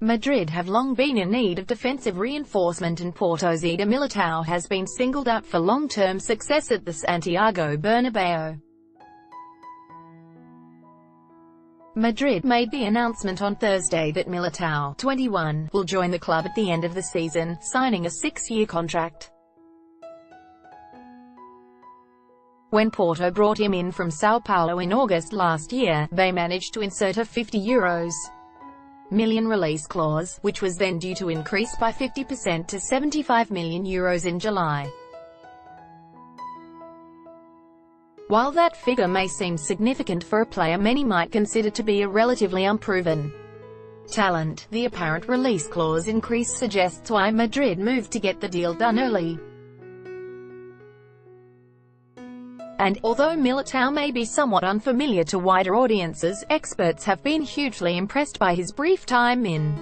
Madrid have long been in need of defensive reinforcement, and Porto's Eder Militao has been singled out for long-term success at the Santiago Bernabeu. Madrid made the announcement on Thursday that Militao, 21, will join the club at the end of the season, signing a 6-year contract. When Porto brought him in from São Paulo in August last year, they managed to insert a €50 million release clause, which was then due to increase by 50% to €75 million in July. While that figure may seem significant for a player many might consider to be a relatively unproven talent, the apparent release clause increase suggests why Madrid moved to get the deal done early. And, although Militao may be somewhat unfamiliar to wider audiences, experts have been hugely impressed by his brief time in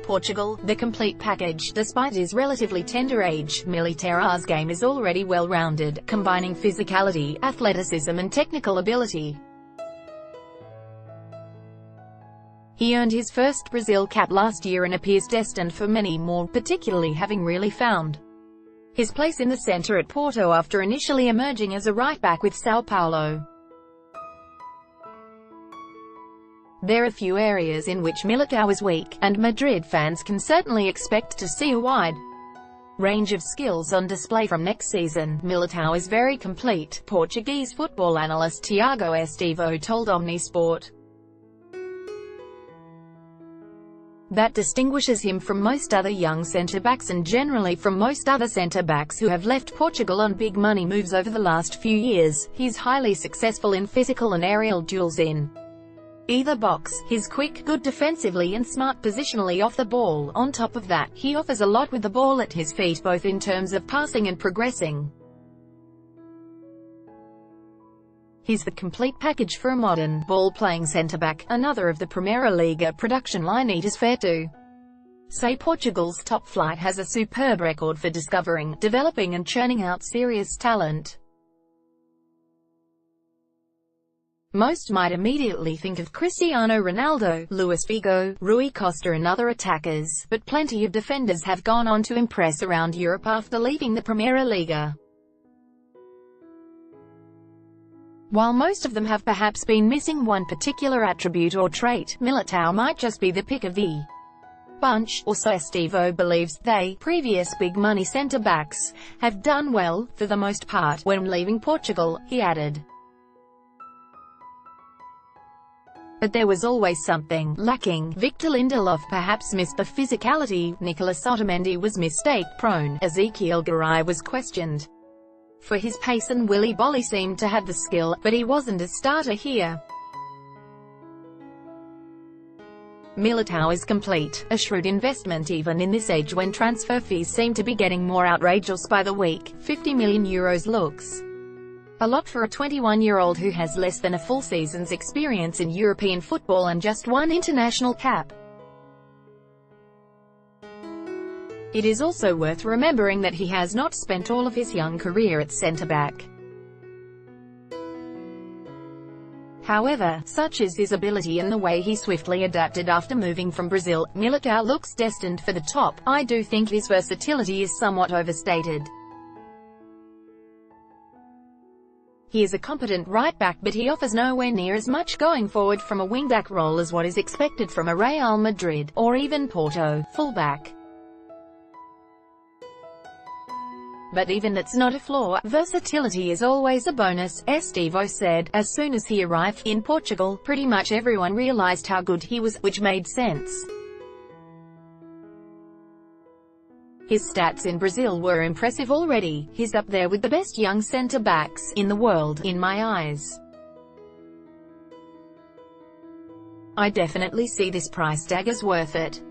Portugal. The complete package. Despite his relatively tender age, Militao's game is already well-rounded, combining physicality, athleticism and technical ability. He earned his first Brazil cap last year and appears destined for many more, particularly having really found his place in the centre at Porto after initially emerging as a right-back with São Paulo. There are few areas in which Militao is weak, and Madrid fans can certainly expect to see a wide range of skills on display from next season. Militao is very complete, Portuguese football analyst Tiago Estevo told Omnisport. That distinguishes him from most other young centre-backs and generally from most other centre-backs who have left Portugal on big money moves over the last few years. He's highly successful in physical and aerial duels in either box. He's quick, good defensively and smart positionally off the ball. On top of that, he offers a lot with the ball at his feet, both in terms of passing and progressing. He's the complete package for a modern, ball-playing centre-back. Another of the Primeira Liga production line. It is fair to say Portugal's top flight has a superb record for discovering, developing and churning out serious talent. Most might immediately think of Cristiano Ronaldo, Luis Figo, Rui Costa and other attackers, but plenty of defenders have gone on to impress around Europe after leaving the Primeira Liga. While most of them have perhaps been missing one particular attribute or trait, Militao might just be the pick of the bunch, or so Estevo believes. They, previous big-money centre-backs, have done well, for the most part, when leaving Portugal, he added. But there was always something lacking. Victor Lindelof perhaps missed the physicality, Nicolas Otamendi was mistake-prone, Ezequiel Garay was questioned for his pace and Willy Bolly seemed to have the skill, but he wasn't a starter here. Militao is complete, a shrewd investment even in this age when transfer fees seem to be getting more outrageous by the week. €50 million looks a lot for a 21-year-old who has less than a full season's experience in European football and just one international cap. It is also worth remembering that he has not spent all of his young career at centre-back. However, such is his ability and the way he swiftly adapted after moving from Brazil, Militao looks destined for the top. I do think his versatility is somewhat overstated. He is a competent right-back, but he offers nowhere near as much going forward from a wing-back role as what is expected from a Real Madrid, or even Porto, full-back. But even that's not a flaw. Versatility is always a bonus, Estevo said. As soon as he arrived in Portugal, pretty much everyone realized how good he was, which made sense. His stats in Brazil were impressive already. He's up there with the best young centre-backs in the world, in my eyes. I definitely see this price tag as worth it.